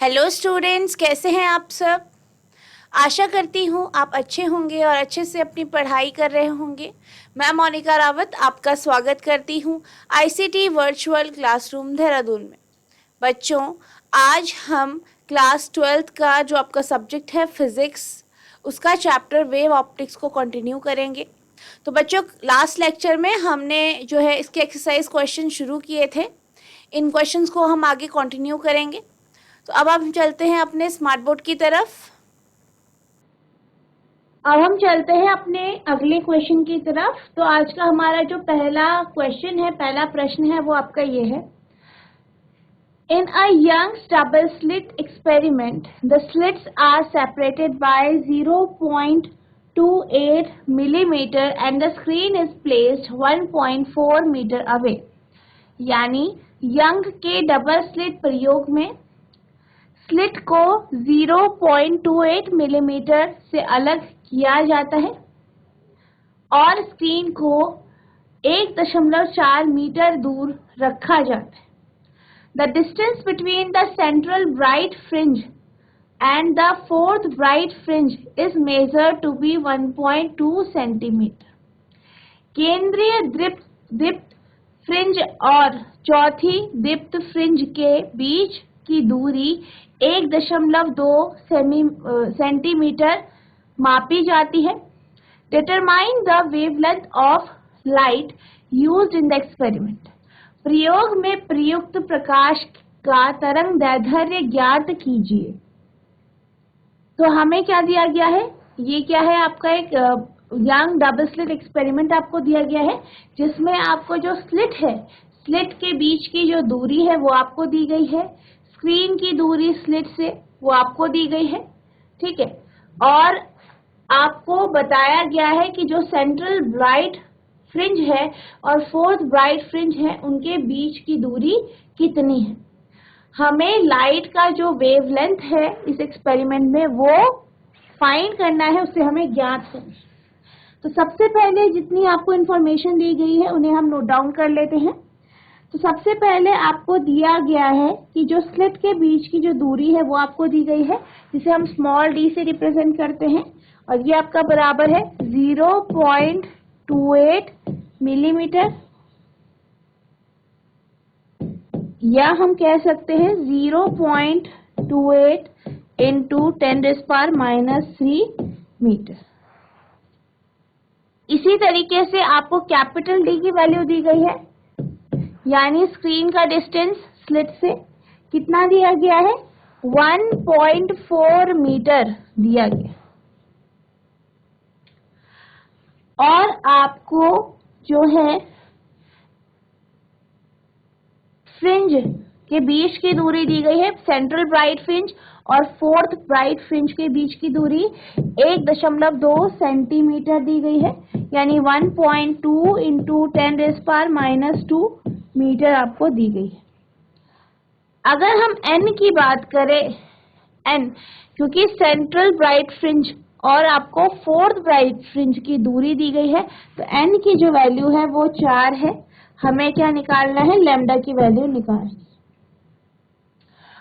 Hello students, कैसे हैं आप सब। आशा करती हूँ आप अच्छे होंगे और अच्छे से अपनी पढ़ाई कर रहे होंगे। मैं मोनिका रावत आपका स्वागत करती हूँ आईसीटी वर्चुअल क्लासरूम देहरादून में। बच्चों, आज हम क्लास 12th का जो आपका सब्जेक्ट है फिज़िक्स, उसका चैप्टर वेव ऑप्टिक्स को कंटिन्यू करेंगे। तो बच्चों, लास्ट लेक्चर में हमने जो है इसके एक्सरसाइज क्वेश्चन शुरू किए थे। इन क्वेश्चंस को हम आगे कंटिन्यू करेंगे। तो अब हम चलते हैं अपने स्मार्ट बोर्ड की तरफ। अब हम चलते हैं अपने अगले क्वेश्चन की तरफ। तो आज का हमारा जो पहला क्वेश्चन है, पहला प्रश्न है, वो आपका ये है। In a Young's double slit experiment, the slits are separated by 0.28 millimeter and the screen is placed 1.4 meter away। यानी यंग के डबल स्लिट प्रयोग में स्लिट को 0.28 मिलीमीटर से अलग किया जाता है और स्क्रीन को 1.4 मीटर दूर रखा जाता है। The distance between the central bright fringe and the fourth bright fringe is measured to be 1.2 centimetre. केंद्रीय दीप्त फ्रिंज और चौथी दीप्त फ्रिंज के बीच की दूरी 1.2 सेंटीमीटर मापी जाती है। Determine the wavelength of light used in the experiment. प्रयोग में प्रयुक्त प्रकाश का तरंग दैर्ध्य ज्ञात कीजिए। तो हमें क्या दिया गया है, ये क्या है आपका एक यंग डबल स्लिट एक्सपेरिमेंट आपको दिया गया है, जिसमें आपको जो स्लिट है, स्लिट के बीच की जो दूरी है वो आपको दी गई है, स्क्रीन की दूरी स्लिट से वो आपको दी गई है, ठीक है। और आपको बताया गया है कि जो सेंट्रल ब्राइट फ्रिंज है और फोर्थ ब्राइट फ्रिंज है, उनके बीच की दूरी कितनी है। हमें लाइट का जो वेवलेंथ है इस एक्सपेरिमेंट में वो फाइंड करना है, उससे हमें ज्ञात करना है। तो सबसे पहले जितनी आपको इंफॉर्मेशन दी गई है उन्हें हम नोट डाउन कर लेते हैं। तो सबसे पहले आपको दिया गया है कि जो स्लिट के बीच की जो दूरी है वो आपको दी गई है, जिसे हम स्मॉल डी से रिप्रेजेंट करते हैं, और ये आपका बराबर है 0.28 मिलीमीटर, या हम कह सकते हैं 0.28 इंटू 10⁻³ मीटर। इसी तरीके से आपको कैपिटल डी की वैल्यू दी गई है, यानी स्क्रीन का डिस्टेंस स्लिट से कितना दिया गया है, 1.4 मीटर दिया गया। और आपको जो है फ्रिंज के बीच की दूरी दी गई है, सेंट्रल ब्राइट फ्रिंज और फोर्थ ब्राइट फ्रिंज के बीच की दूरी 1.2 सेंटीमीटर दी गई है, यानी 1.2 इंटू 10⁻² मीटर आपको दी गई है। अगर हम n की बात करें, n क्योंकि सेंट्रल ब्राइट फ्रिंज और आपको फोर्थ ब्राइट फ्रिंज की दूरी दी गई है, तो n की जो वैल्यू है वो 4 है। हमें क्या निकालना है, लैम्डा की वैल्यू निकालनी।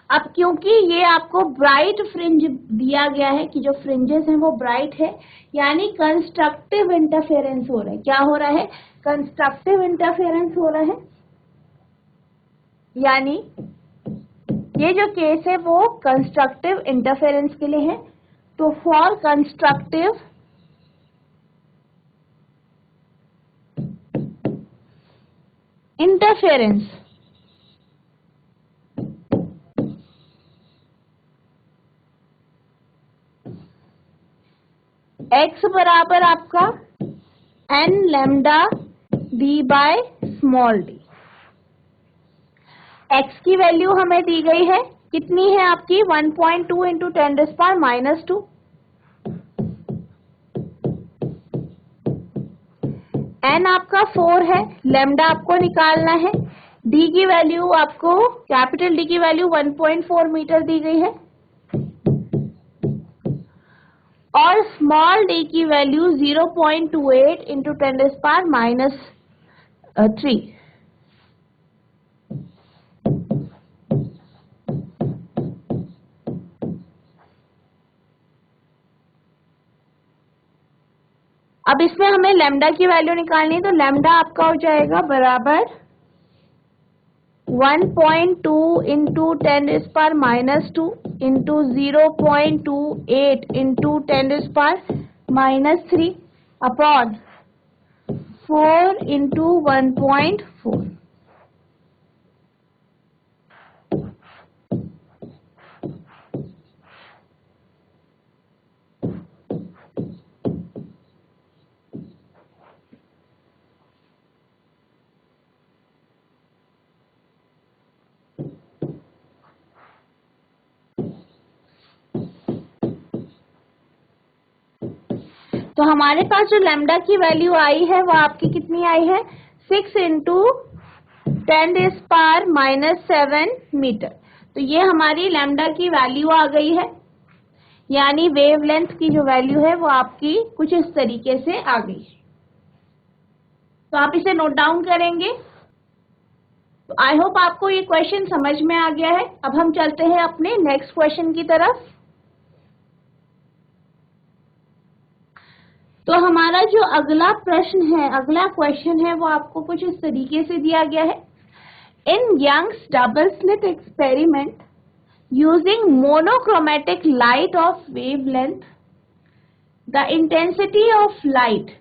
अब क्योंकि ये आपको ब्राइट फ्रिंज दिया गया है कि जो फ्रिंजेस हैं वो ब्राइट है, यानी कंस्ट्रक्टिव इंटरफेरेंस हो रहा है। क्या हो रहा है, कंस्ट्रक्टिव इंटरफेरेंस हो रहा है, यानी ये जो केस है वो कंस्ट्रक्टिव इंटरफेरेंस के लिए है। तो फॉर कंस्ट्रक्टिव इंटरफेरेंस x बराबर आपका n lambda D by small D. x की वैल्यू हमें दी गई है, कितनी है आपकी, 1.2 इंटू 10⁻²। n आपका 4 है, लैम्डा आपको निकालना है, d की वैल्यू आपको, कैपिटल D की वैल्यू 1.4 मीटर दी गई है, और स्मॉल d की वैल्यू 0.28 इंटू 10⁻³ अब इसमें हमें लैम्डा की वैल्यू निकालनी है, तो लैम्डा आपका हो जाएगा बराबर 1.2 into 10⁻² into 0.28 into 10⁻³ upon 4 into 1.4। तो हमारे पास जो लैम्डा की वैल्यू आई है वो आपकी कितनी आई है, 6 इंटू 10⁻⁷ मीटर। तो ये हमारी लैम्डा की वैल्यू आ गई है, यानी वेवलेंथ की जो वैल्यू है वो आपकी कुछ इस तरीके से आ गई है। तो आप इसे नोट डाउन करेंगे। तो आई होप आपको ये क्वेश्चन समझ में आ गया है। अब हम चलते हैं अपने नेक्स्ट क्वेश्चन की तरफ। तो हमारा जो अगला प्रश्न है, अगला क्वेश्चन है, वो आपको कुछ इस तरीके से दिया गया है। In Young's double slit experiment using monochromatic light of wavelength, the intensity of light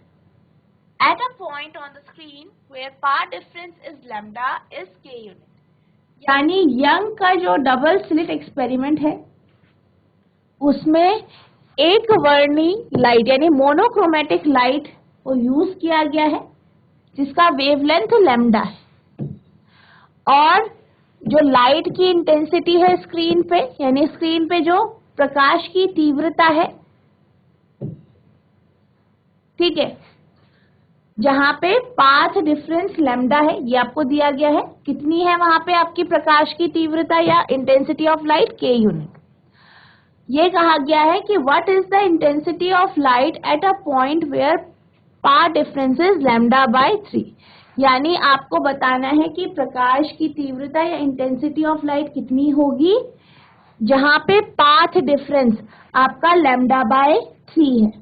at a point on the screen where path difference is lambda is k unit। यानी यंग का जो डबल स्लिट एक्सपेरिमेंट है उसमें एक वर्णी light यानी monochromatic light को use किया गया है जिसका वेवलेंथ लैम्डा है, और जो लाइट की इंटेंसिटी है स्क्रीन पे, यानी स्क्रीन पे जो प्रकाश की तीव्रता है, ठीक है, जहां पे पाथ डिफरेंस लैम्डा है, ये आपको दिया गया है। कितनी है वहां पे आपकी प्रकाश की तीव्रता या intensity of light, k unit. ये कहा गया है कि what is the intensity of light at a point where path difference is λ/3। यानी आपको बताना है कि प्रकाश की तीव्रता या इंटेंसिटी ऑफ लाइट कितनी होगी जहां पे पाथ डिफरेंस आपका λ/3 है।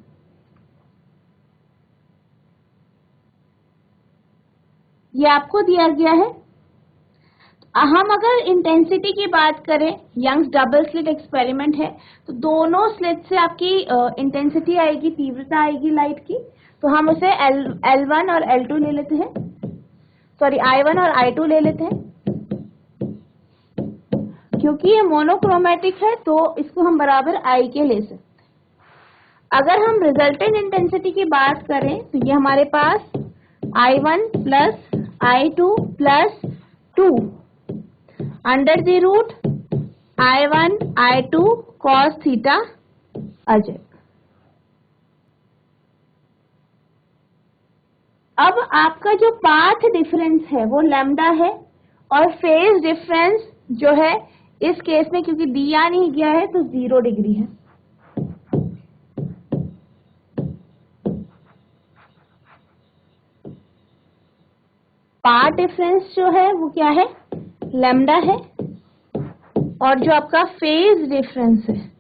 ये आपको दिया गया है। हम अगर इंटेंसिटी की बात करें, यंग्स डबल स्लिट एक्सपेरिमेंट है, तो दोनों स्लिट से आपकी इंटेंसिटी आएगी, तीव्रता आएगी लाइट की। तो हम उसे L1 और L2 ले लेते हैं, सॉरी I1 और I2 ले लेते हैं। क्योंकि ये मोनोक्रोमेटिक है तो इसको हम बराबर I के ले सकते हैं। अगर हम रिजल्टेंट इंटेंसिटी की बात करें तो ये हमारे पास I1 plus I2 plus 2 under the root I1 I2 cos theta आ जाएगा। अब आपका जो पाथ डिफरेंस है वो लैम्डा है, और फेज डिफरेंस जो है इस केस में क्योंकि दिया नहीं गया है तो 0 डिग्री है। पाथ डिफरेंस जो है वो क्या है, लैम्डा है, और जो आपका फेज डिफरेंस है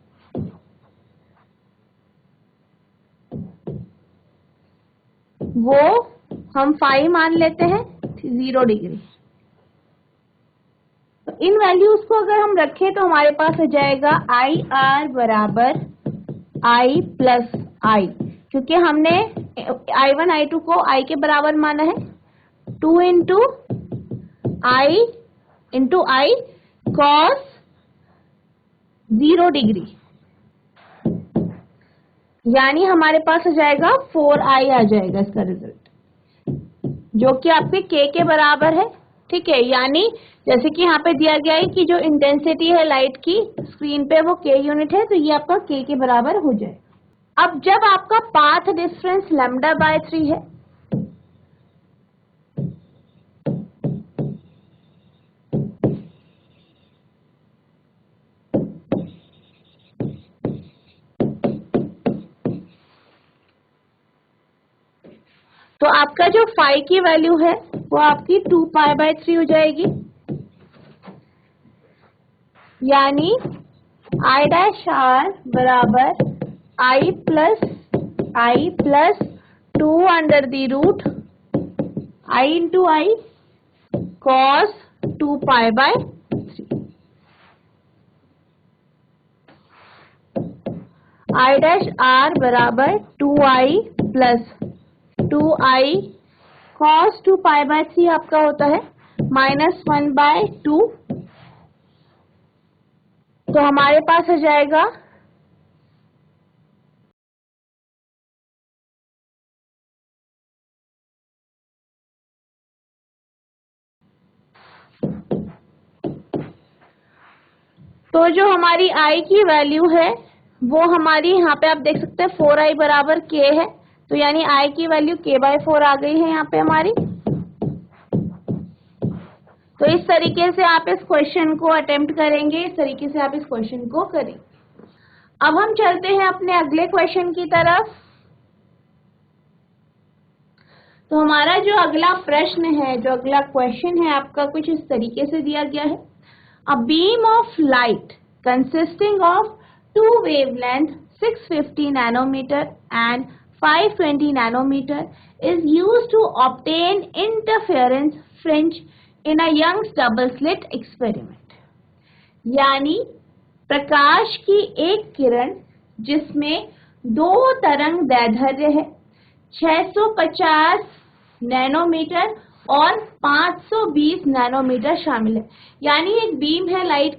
वो हम फाई मान लेते हैं 0 डिग्री। तो इन वैल्यूज को अगर हम रखें तो हमारे पास हो जाएगा IR बराबर I प्लस I, क्योंकि हमने I1 I2 को I के बराबर माना है। 2 इंटू I cos 0 डिग्री, यानी हमारे पास हो जाएगा 4I आ जाएगा इसका रिजल्ट, जो कि आपके k के बराबर है। ठीक है, यानी जैसे कि यहाँ पे दिया गया है कि जो इंटेंसिटी है लाइट की स्क्रीन पे वो k यूनिट है, तो ये आपका k के बराबर हो जाएगा। अब जब आपका पाथ डिफरेंस λ/3 है तो आपका जो फाई की वैल्यू है वो आपकी 2π/3 हो जाएगी, यानी I' R बराबर I plus 2 I into I cos 2 pi by 3. I dash r बराबर 2i plus 2i cos 2 pi by 3 आपका होता है -1/2. तो हमारे पास हो जाएगा तो जो हमारी i की वैल्यू है वो हमारी यहाँ पे आप देख सकते हैं 4i बराबर k है, तो यानी i की वैल्यू k/4 आ गई है यहाँ पे हमारी. तो इस तरीके से आप इस क्वेश्चन को अटेम्प्ट करेंगे, इस तरीके से आप इस क्वेश्चन को करेंगे. अब हम चलते हैं अपने अगले क्वेश्चन की तरफ. तो हमारा जो अगला प्रश्न है, जो अगला क्वेश्चन है आपका कुछ इस तरीके से दिया गया है. A beam of light consisting of two wavelength 650 nanometer and 520 nanometer is used to obtain interference fringe in a Young's double slit experiment. यानी प्रकाश की एक किरण जिसमें दो तरंग दैर्ध्य है 650 नैनोमीटर और 520 नैनोमीटर शामिल है. यानी एक बीम है लाइट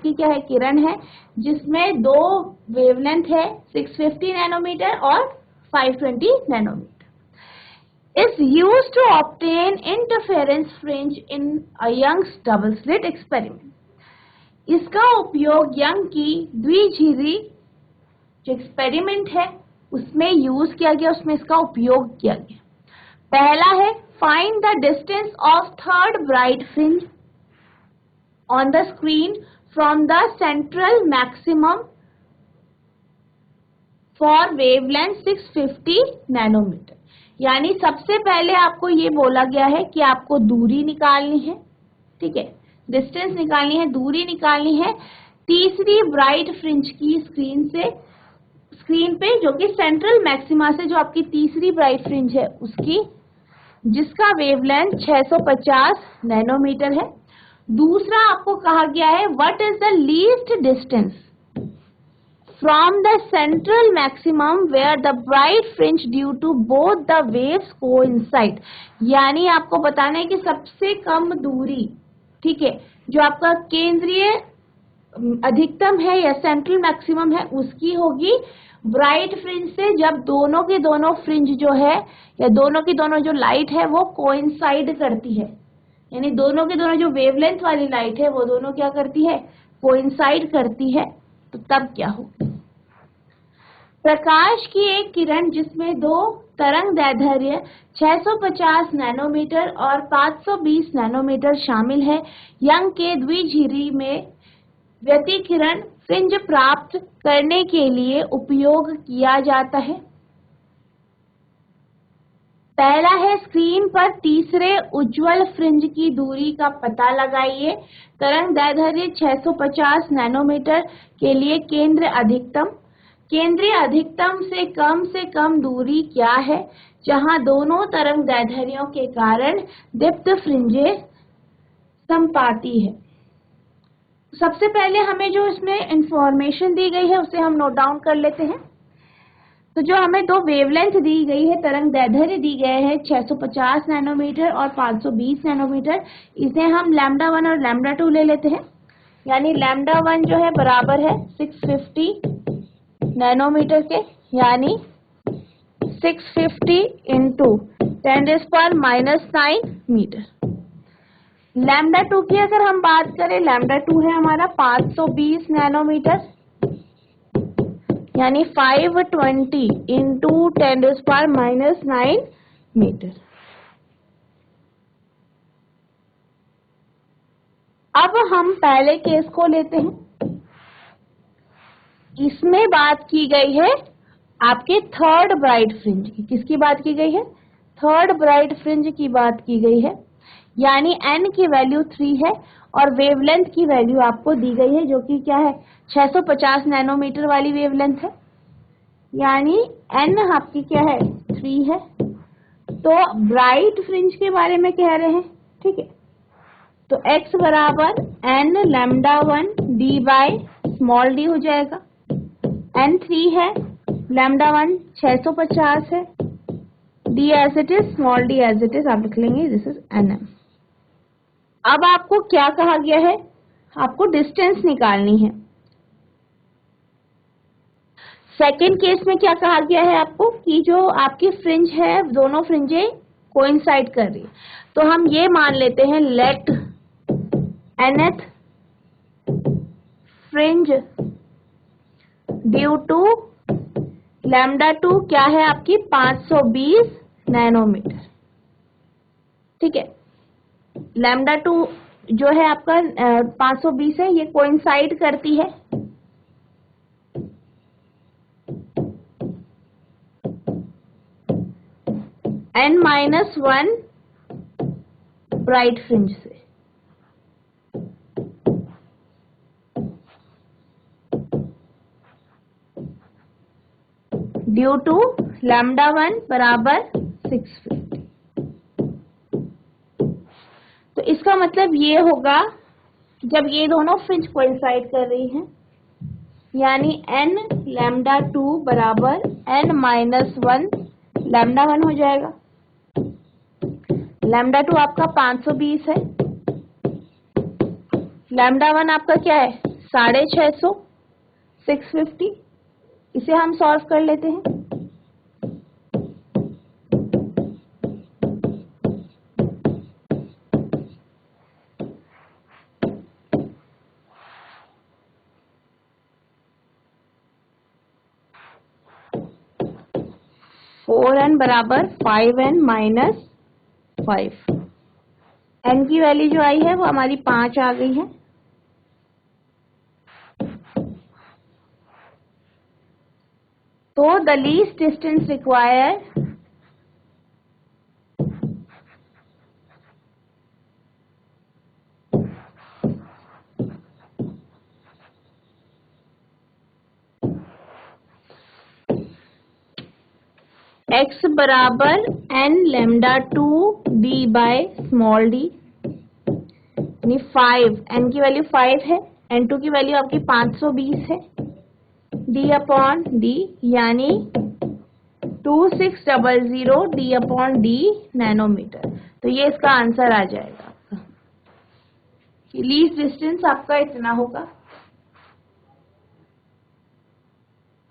की क्या है, किरण है जिसमें दो वेवलेंथ है 650 नैनोमीटर और 520 nanometer. Is used to obtain interference fringe in a Young's double slit experiment. इसका उपयोग यंग की द्विझिरी जो एक्सपेरिमेंट है उसमें यूज किया गया, उसमें इसका उपयोग किया गया. पहला है find the distance of third bright fringe on the screen from the central maximum for wavelength 650 nanometer. यानी सबसे पहले आपको ये बोला गया है कि आपको दूरी निकालनी है, ठीक है, डिस्टेंस निकालनी है, दूरी निकालनी है तीसरी ब्राइट फ्रिंज की स्क्रीन पे जो कि सेंट्रल मैक्सिमा से जो आपकी तीसरी ब्राइट फ्रिंज है उसकी, जिसका वेवलेंथ 650 नैनोमीटर है. दूसरा आपको कहा गया है what is the least distance from the central maximum where the bright fringe due to both the waves coincide. यानी आपको बताना है कि सबसे कम दूरी, ठीक है, जो आपका केंद्रीय अधिकतम है या सेंट्रल मैक्सिमम है उसकी होगी ब्राइट फ्रिंज से जब दोनों के दोनों फ्रिंज जो है या दोनों की दोनों जो लाइट है वो कोइंसाइड करती है. यानी दोनों के दोनों जो वेवलेंथ वाली लाइट है वो दोनों क्या करती है, कोइंसाइड करती है. तो तब क्या होगा, प्रकाश की एक किरण जिसमें दो तरंग दैर्ध्य 650 नैनोमीटर और 520 नैनोमीटर शामिल है, यंग के द्विझिरी में व्यतिकिरण फ्रिंज प्राप्त करने के लिए उपयोग किया जाता है. पहला है स्क्रीन पर तीसरे उज्ज्वल फ्रिंज की दूरी का पता लगाइए. तरंग दैर्ध्य 650 नैनोमीटर के लिए केंद्रीय अधिकतम से कम दूरी क्या है जहां दोनों तरंग दैर्ध्यों के कारण दीप्त फ्रिंजें संपाती है. सबसे पहले हमें जो इसमें इंफॉर्मेशन दी गई है उसे हम नोट डाउन कर लेते हैं. तो जो हमें दो वेवलेंथ दी गई है, तरंग दैर्ध्य दी गए हैं 650 नैनोमीटर और 520 नैनोमीटर, इसे हम λ1 और λ2 ले लेते हैं. यानी λ1 जो है बराबर है 650 नैनोमीटर के, यानी 650 इंटू 10⁻⁹ मीटर. λ2 की अगर हम बात करें, λ2 है हमारा 520 नैनोमीटर, यानी 520 इंटू 10⁻⁹ मीटर. अब हम पहले केस को लेते हैं. इसमें बात की गई है आपके थर्ड ब्राइट फ्रिंज की. किसकी बात की गई है, थर्ड ब्राइट फ्रिंज की बात की गई है. यानी n की वैल्यू 3 है और वेवलेंथ की वैल्यू आपको दी गई है जो कि क्या है, 650 नैनोमीटर वाली वेवलेंथ है. यानी n आपकी क्या है, 3 है. तो ब्राइट फ्रिंज के बारे में कह रहे हैं, ठीक है। तो x बराबर n lambda 1 d by small d हो जाएगा। n3 है, लैम्डा 1 650 है, d as it is, small d as it is आप लिख लेंगे, दिस इज nm। अब आपको क्या कहा गया है, आपको डिस्टेंस निकालनी है। सेकेंड केस में क्या कहा गया है आपको कि जो आपकी फ्रिंज है दोनों फ्रिंजें कोइंसाइड कर रही है, तो हम ये मान लेते हैं let nth fringe due to lambda 2 क्या है आपकी 520 नैनोमीटर, ठीक है। लैम्डा 2 जो है आपका 520 है, ये कोइंसाइड करती है n-1 ब्राइट फ्रिंज से। ड्यू टू लैम्डा 1 बराबर 650। तो इसका मतलब ये होगा जब ये दोनों फ्रिंज कोइंसाइड कर रही हैं, यानी n लैम्डा 2 बराबर n-1 लैम्डा 1 हो जाएगा। लैम्डा 2 आपका 520 है, लैम्डा 1 आपका क्या है 650, 650। इसे हम सॉल्व कर लेते हैं। फोर एन बराबर 5n माइनस 5। n की वैल्यू जो आई है वो हमारी 5 आ गई है। तो the least distance required x बराबर n lambda 2 d by small d, यानी 5, n की वैल्यू 5 है, n2 की वैल्यू आपकी 520 है, d अपॉन d यानी 2600 d अपॉन d नैनोमीटर। तो ये इसका आंसर आ जाएगा आपका कि लीस्ट डिस्टेंस आपका इतना होगा।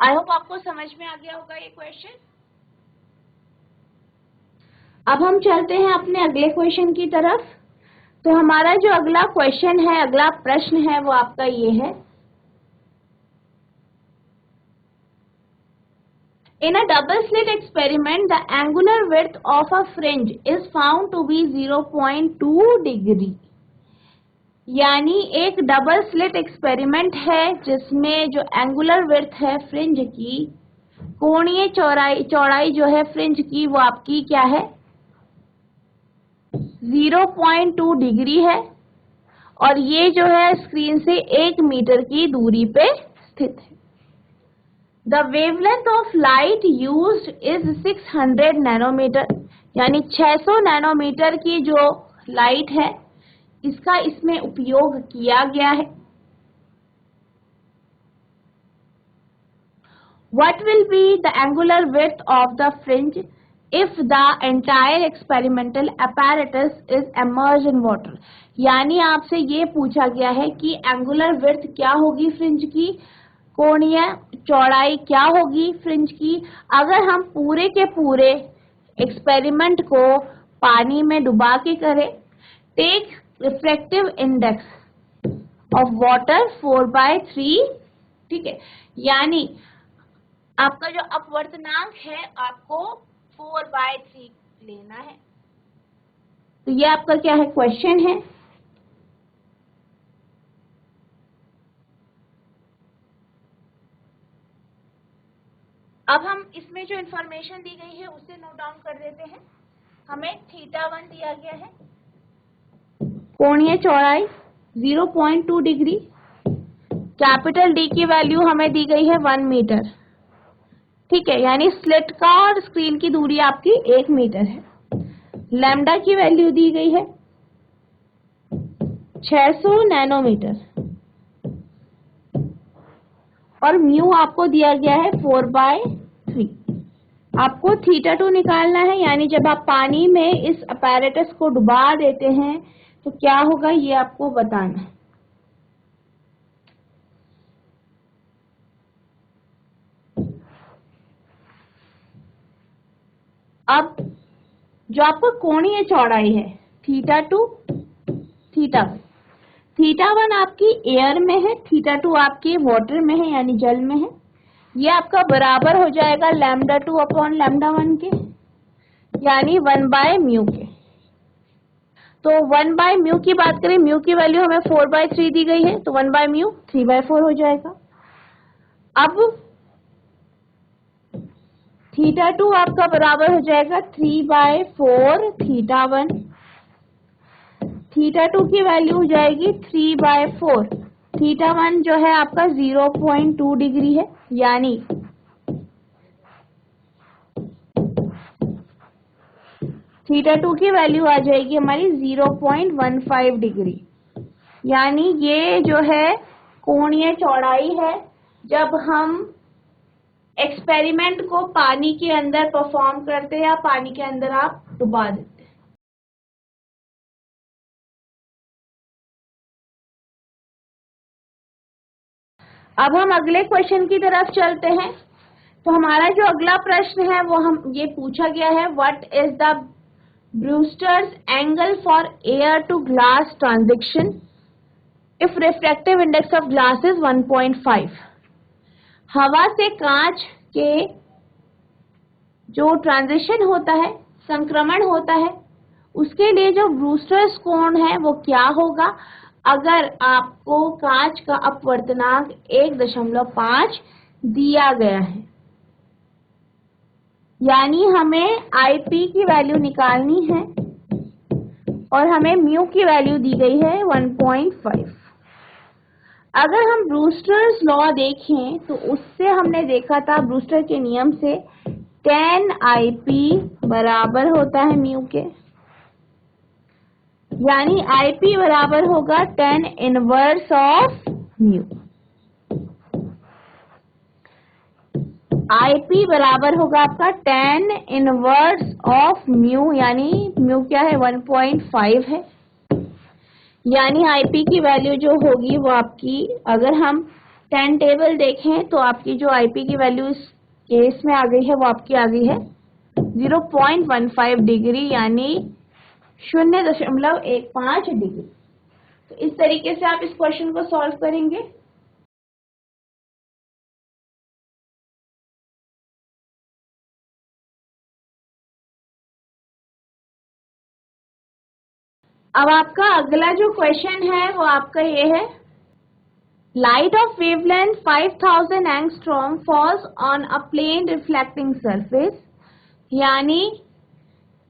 आई होप आपको समझ में आ गया होगा ये क्वेश्चन। अब हम चलते हैं अपने अगले क्वेश्चन की तरफ। तो हमारा जो अगला क्वेश्चन है, अगला प्रश्न है वो आपका ये है, in a double slit experiment the angular width of a fringe is found to be 0.2 degree. यानी एक डबल स्लिट एक्सपेरिमेंट है जिसमें जो एंगुलर विड्थ है फ्रिंज की, कोणीय चौड़ाई जो है फ्रिंज की वो आपकी क्या है 0.2 डिग्री है, और ये जो है स्क्रीन से 1 मीटर की दूरी पे स्थित है। The wavelength of light used is 600 nanometer, यानी 600 नैनोमीटर की जो लाइट है इसका इसमें उपयोग किया गया है। What will be the angular width of the fringe if the entire experimental apparatus is immersed in water? यानी आपसे ये पूछा गया है कि एंगुलर विड्थ क्या होगी फ्रिंज की, कोणीय चौड़ाई क्या होगी फ्रिंज की, अगर हम पूरे के पूरे एक्सपेरिमेंट को पानी में डुबा के करें। Take refractive index of water 4/3, ठीक है, यानी आपका जो अपवर्तनांक है आपको 4/3 लेना है। तो ये आपका क्या है क्वेश्चन है। अब हम इसमें जो इंफॉर्मेशन दी गई है उसे नोट डाउन कर देते हैं। हमें θ1 दिया गया है, कोणीय चौड़ाई 0.2 डिग्री, कैपिटल डी की वैल्यू हमें दी गई है 1 मीटर, ठीक है, यानी स्लिट का और स्क्रीन की दूरी आपकी 1 मीटर है। लैम्डा की वैल्यू दी गई है 600 नैनोमीटर और म्यू आपको दिया गया है 4/3। आपको θ2 निकालना है, यानी जब आप पानी में इस अपैरेटस को डुबा देते हैं तो क्या होगा ये आपको बताना है। अब जो आपका कोणीय चौड़ाई है θ2 θ1, θ1 आपकी एयर में है, θ2 आपकी वाटर में है यानी जल में है। ये आपका बराबर हो जाएगा λ2 अपॉन λ1 के, यानी 1/μ के। तो 1/μ की बात करें, म्यू की वैल्यू हमें 4/3 दी गई है, तो 1/μ 3/4 हो जाएगा। अब θ2 आपका बराबर हो जाएगा 3/4 θ1। θ2 की वैल्यू हो जाएगी 3/4, θ1 जो है आपका 0.2 डिग्री है, यानी θ2 की वैल्यू आ जाएगी हमारी 0.15 डिग्री। यानी ये जो है कोणीय चौड़ाई है जब हम एक्सपेरिमेंट को पानी के अंदर परफॉर्म करते हैं या पानी के अंदर आप डुबा देते हैं। अब हम अगले क्वेश्चन की तरफ चलते हैं। तो हमारा जो अगला प्रश्न है वो हम ये पूछा गया है, what is the Brewster's angle for air to glass transition if refractive index of glass is 1.5। हवा से कांच के जो ट्रांजिशन होता है, संक्रमण होता है, उसके लिए जो ब्रूस्टर्स कोण है वो क्या होगा अगर आपको कांच का अपवर्तनांक 1.5 दिया गया है। यानी हमें आईपी की वैल्यू निकालनी है और हमें म्यू की वैल्यू दी गई है 1.5। अगर हम ब्रूस्टर्स लॉ देखें तो उससे हमने देखा था, ब्रूस्टर के नियम से tan IP बराबर होता है म्यू के, यानी IP बराबर होगा tan inverse of mu. IP बराबर होगा आपका tan इनवर्स ऑफ म्यू, यानी म्यू क्या है 1.5 है। यानी IP की वैल्यू जो होगी वो आपकी, अगर हम tan टेबल देखें तो आपकी जो IP की वैल्यू इस केस में आ गई है वो आपकी आ गई है 0.15 डिग्री, यानी 0.15 डिग्री। तो इस तरीके से आप इस क्वेश्चन को सॉल्व करेंगे। अब आपका अगला जो क्वेश्चन है वो आपका ये है, light of wavelength 5000 angstrom falls on a plane reflecting surface. यानी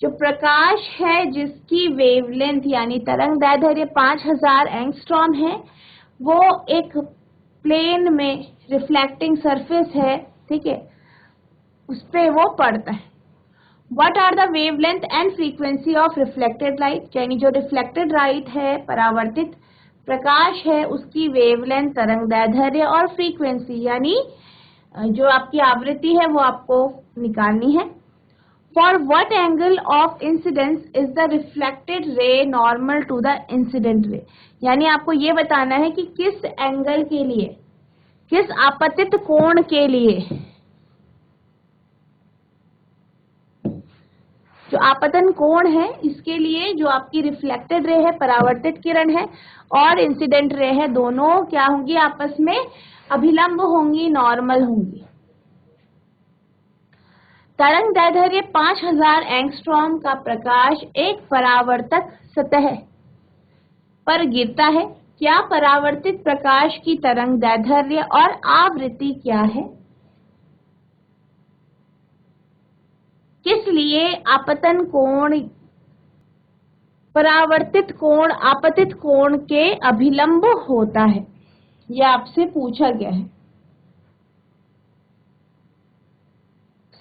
जो प्रकाश है जिसकी वेवलेंथ यानी तरंग दैर्ध्य 5000 एंगस्ट्रॉम है, वो एक प्लेन में रिफ्लेक्टिंग सरफेस है, ठीक है, उस पे वो पड़ता है। What are the wavelength and frequency of reflected light? यानी जो रिफ्लेक्टेड लाइट है, परावर्तित प्रकाश है, उसकी वेवलेंथ तरंग दैर्ध्य और फ्रीक्वेंसी यानी जो आपकी आवृत्ति है वो आपको निकालनी है। For what angle of incidence is the reflected ray normal to the incident ray? यानी आपको ये बताना है कि किस एंगल के लिए, किस आपतित कोण के लिए, जो आपतन कोण है इसके लिए जो आपकी रिफ्लेक्टेड रे है, परावर्तित किरण है, और इंसिडेंट रे है, दोनों क्या होंगी, आपस में अभिलंब होंगी, नॉर्मल होंगी। तरंग दैर्ध्य 5000 एंगस्ट्रॉम का प्रकाश एक परावर्तक सतह पर गिरता है। क्या परावर्तित प्रकाश की तरंग दैर्ध्य और आवृत्ति क्या है? किस लिए आपतन कोण परावर्तित कोण आपतित कोण के अभिलंब होता है, यह आपसे पूछा गया है।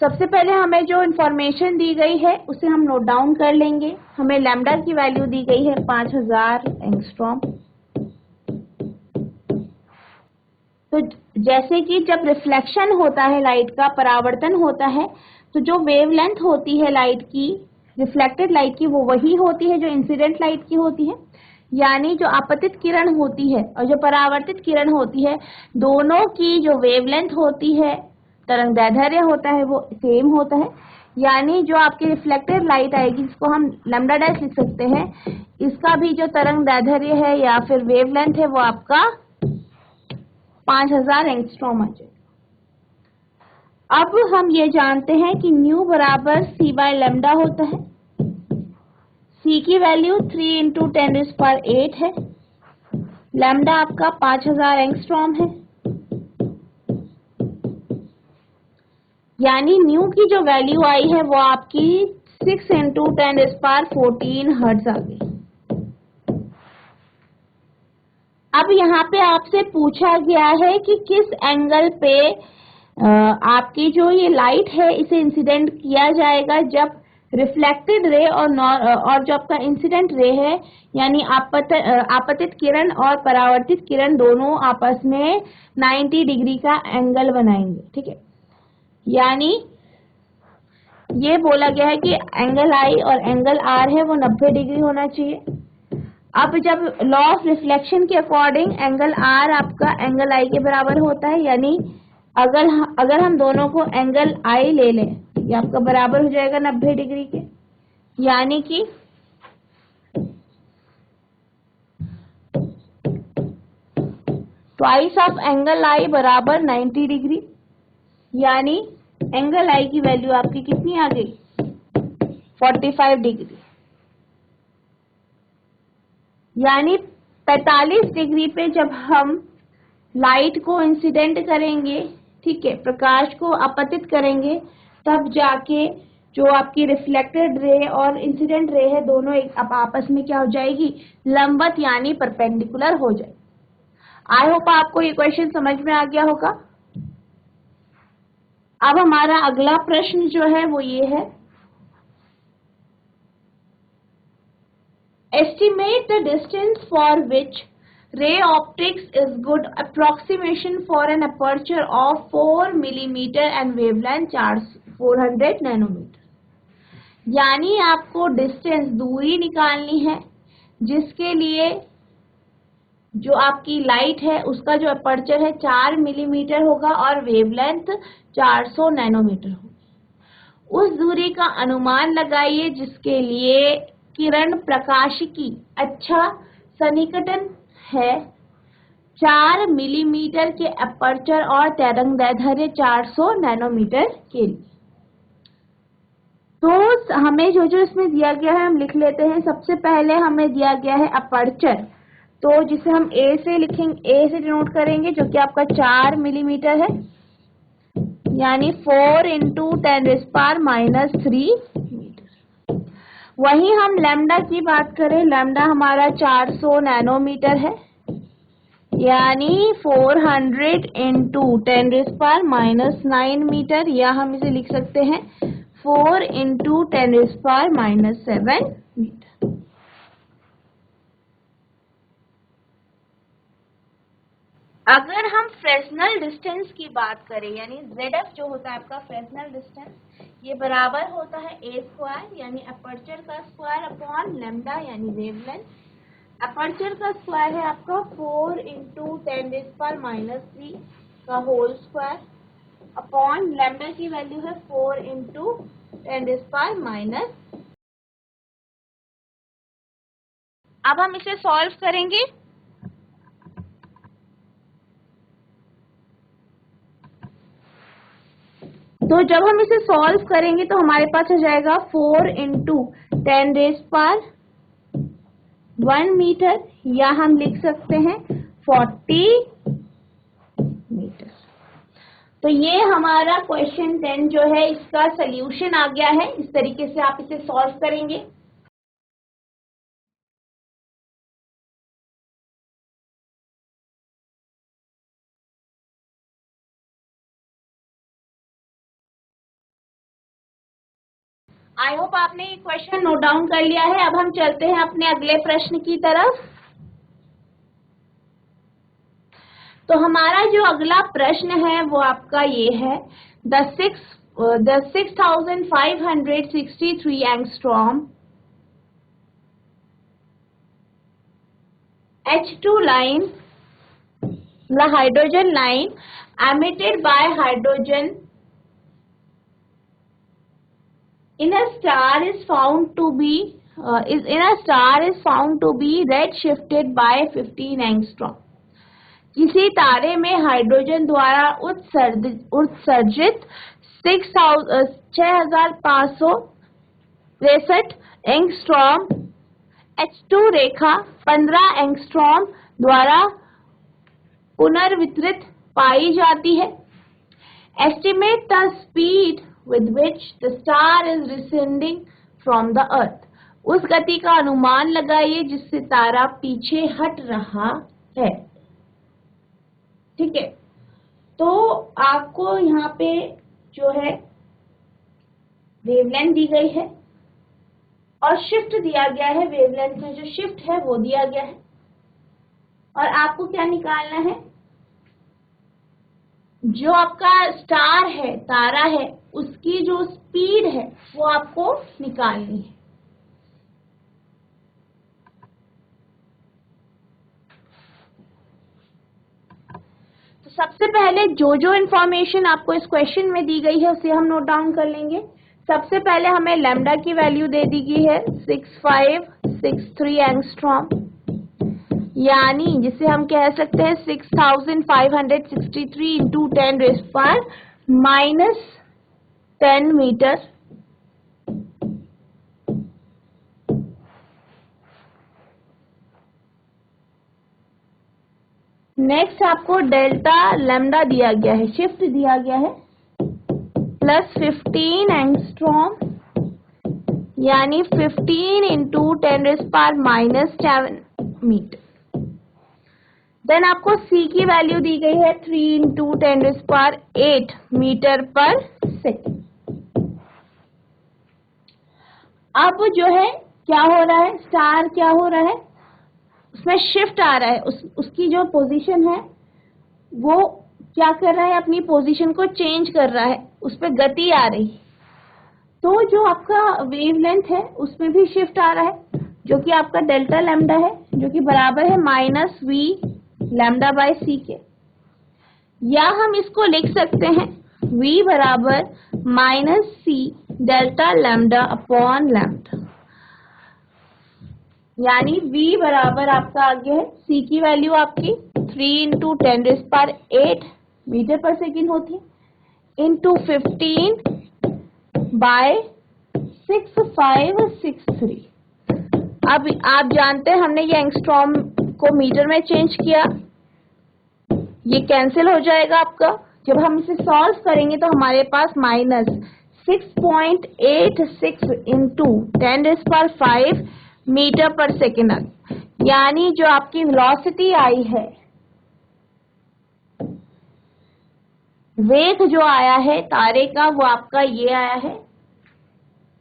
सबसे पहले हमें जो इंफॉर्मेशन दी गई है उसे हम नोट डाउन कर लेंगे। हमें लैम्डा की वैल्यू दी गई है 5000 एंगस्ट्रॉम। तो जैसे कि जब रिफ्लेक्शन होता है लाइट का, परावर्तन होता है, तो जो वेवलेंथ होती है लाइट की, रिफ्लेक्टेड लाइट की, वो वही होती है जो इंसिडेंट लाइट की होती है। यानी जो आपतित किरण होती है और जो परावर्तित किरण होती है, दोनों की जो वेवलेंथ होती है, तरंगदैर्ध्य होता है, वो सेम होता है। यानी जो आपकी रिफ्लेक्टेड लाइट आएगी, जिसको हम लैम्डा डैश लिख सकते हैं, इसका भी जो तरंगदैर्ध्य है या फिर वेवलेंथ है वो आपका 5000 एंगस्ट्रॉम आ जाएगा। अब हम ये जानते हैं कि न्यू बराबर c बाय लैम्डा होता है। c की वैल्यू 3 इंटू 10⁸ है। लैम्डा आपका 5000 एंगस्ट्रॉम है। यानी न्यू की जो वैल्यू आई है वो आपकी 6 इंटू 10⁻14 हर्ट्ज आ गई। अब यहाँ पे आपसे पूछा गया है कि किस एंगल पे आपकी जो ये लाइट है इसे इंसिडेंट किया जाएगा जब रिफ्लेक्टेड रे और जो आपका इंसिडेंट रे है, यानी आपतित किरण और परावर्तित किरण दोनों आपस में 90 डिग्री का एंगल बनाएंगे। ठीक है, यानी ये बोला गया है कि एंगल आई और एंगल आर है वो 90 डिग्री होना चाहिए। अब जब लॉ ऑफ रिफ्लेक्शन के अकॉर्डिंग एंगल आर आपका एंगल आई के बराबर होता है, यानी अगर हम दोनों को एंगल आई ले लें, ये आपका बराबर हो जाएगा 90 डिग्री के। यानी कि ट्वाइस ऑफ एंगल आई बराबर 90 डिग्री। यानी एंगल आई की वैल्यू आपकी कितनी आ गई? 45 डिग्री। यानी 45 डिग्री पे जब हम लाइट को इंसिडेंट करेंगे, ठीक है, प्रकाश को आपतित करेंगे, तब जाके जो आपकी रिफ्लेक्टेड रे और इंसिडेंट रे है दोनों अब आपस में क्या हो जाएगी? लंबवत यानी परपेंडिकुलर हो जाएगी। आई होप आपको ये क्वेश्चन समझ में आ गया होगा। अब हमारा अगला प्रश्न जो है वो ये है, estimate the distance for which ray optics is good approximation for an aperture of 4 millimeter and wavelength 400 nanometer। यानी आपको डिस्टेंस, दूरी निकालनी है जिसके लिए जो आपकी लाइट है उसका जो अपर्चर है 4 मिलीमीटर होगा और वेवलेंथ 400 नैनोमीटर होगी। उस दूरी का अनुमान लगाइए जिसके लिए किरण प्रकाशिकी अच्छा सन्निकटन है 4 मिलीमीटर के अपर्चर और तरंगदैर्ध्य 400 नैनोमीटर के लिए। तो हमें जो जो इसमें दिया गया है हम लिख लेते हैं। सबसे पहले हमें दिया गया है अपर्चर, तो जिसे हम ए से लिखेंगे, ए से डिनोट करेंगे, जो कि आपका 4 मिलीमीटर है, यानी 4 इंटू 10⁻³ मीटर। वहीं हम लैम्डा की बात करें, लैम्डा हमारा 400 नैनोमीटर है, यानी 400 इंटू 10⁻⁹ मीटर, या हम इसे लिख सकते हैं 4 इंटू 10⁻⁷ मीटर। अगर हम फ्रेस्नल डिस्टेंस की बात करें, यानी ZF जो होता है आपका फ्रेस्नल डिस्टेंस, ये बराबर होता है a स्क्वायर यानी अपर्चर का स्क्वायर अपॉन लैम्डा यानी वेवलेंथ। अपर्चर का स्क्वायर है आपका 4 इंटू 10⁻³ का होल स्क्वायर अपॉन लैम्डा की वैल्यू है 4 इंटू 10⁻⁻। अब हम इसे सॉल्व करेंगे। तो जब हम इसे सॉल्व करेंगे तो हमारे पास हो जाएगा 4 इंटू 10⁻⁴ मीटर, या हम लिख सकते हैं 40 मीटर। तो ये हमारा क्वेश्चन 10 जो है इसका सल्यूशन आ गया है। इस तरीके से आप इसे सॉल्व करेंगे। आई होप आपने ये क्वेश्चन नोट डाउन कर लिया है। अब हम चलते हैं अपने अगले प्रश्न की तरफ। तो हमारा जो अगला प्रश्न है वो आपका ये है, the 6563 angstrom H2 line, the hydrogen line emitted by hydrogen in a star is found to be red shifted by 15 angstrom. किसी तारे में हाइड्रोजन द्वारा उत्सर्जित 6563 एंगस्ट्रॉम H2 रेखा 15 एंगस्ट्रॉम द्वारा पुनर्वितरित पाई जाती है। Estimate the speed with which the star is descending from the earth. उस गति का अनुमान लगाइए जिससे तारा पीछे हट रहा है। ठीक है, तो आपको यहाँ पे जो है वेवलेंथ दी गई है और शिफ्ट दिया गया है। वेवलेंथ में जो शिफ्ट है वो दिया गया है और आपको क्या निकालना है, जो आपका स्टार है, तारा है, उसकी जो स्पीड है वो आपको निकालनी है। तो सबसे पहले जो इंफॉर्मेशन आपको इस क्वेश्चन में दी गई है उसे हम नोट डाउन कर लेंगे। सबसे पहले हमें लैम्डा की वैल्यू दे दी गई है 6563 एंगस्ट्रॉम, यानी जिसे हम कह सकते हैं 6563 इंटू 10⁻⁻10 मीटर। नेक्स्ट आपको डेल्टा लैम्डा दिया गया है, शिफ्ट दिया गया है प्लस 15 एंगस्ट्रॉम, यानी 15 इंटू 10⁻⁻7 मीटर। देन आपको C की वैल्यू दी गई है 3 इंटू 10⁸ मीटर पर सेकेंड। अब जो है क्या हो रहा है, स्टार क्या हो रहा है, उसमें शिफ्ट आ रहा है। उसकी जो पोजीशन है वो क्या कर रहा है, अपनी पोजीशन को चेंज कर रहा है, उस पर गति आ रही है। तो जो आपका वेवलेंथ है उसमें भी शिफ्ट आ रहा है, जो कि आपका डेल्टा लैम्डा है, जो कि बराबर है -v लैम्डा बाय c के। या हम इसको लिख सकते हैं v बराबर -c delta lambda upon lambda, यानी v बराबर आपका आगे है, c की वैल्यू आपकी 3 इंटू 10⁸ मीटर पर सेकेंड होती है, इंटू 15 बाय 6563। अब आप जानते हैं हमने ये एंगस्ट्रॉम को मीटर में चेंज किया, ये कैंसिल हो जाएगा आपका। जब हम इसे सॉल्व करेंगे तो हमारे पास -6.86 इंटू 10⁵ मीटर पर सेकेंड आ, यानी जो आपकी वेलोसिटी आई है, वेग जो आया है तारे का, वो आपका ये आया है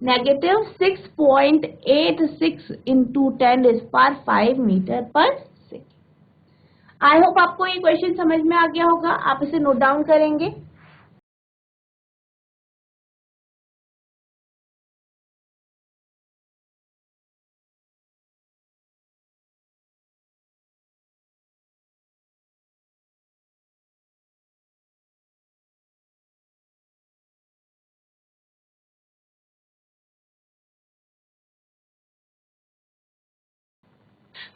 -6.86 इंटू 10⁵ मीटर पर सेकेंड। आई होप आपको ये क्वेश्चन समझ में आ गया होगा। आप इसे नोट डाउन करेंगे।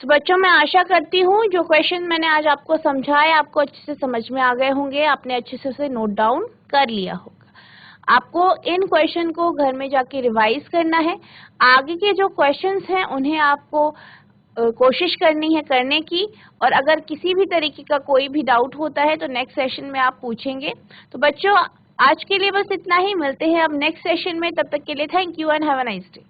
तो बच्चों, मैं आशा करती हूँ जो क्वेश्चन मैंने आज आपको समझाए आपको अच्छे से समझ में आ गए होंगे, आपने अच्छे से उसे नोट डाउन कर लिया होगा। आपको इन क्वेश्चन को घर में जाके रिवाइज करना है। आगे के जो क्वेश्चंस हैं उन्हें आपको कोशिश करनी है करने की, और अगर किसी भी तरीके का कोई भी डाउट होता है तो नेक्स्ट सेशन में आप पूछेंगे। तो बच्चों, आज के लिए बस इतना ही, मिलते हैं अब नेक्स्ट सेशन में। तब तक के लिए thank you and have a nice day.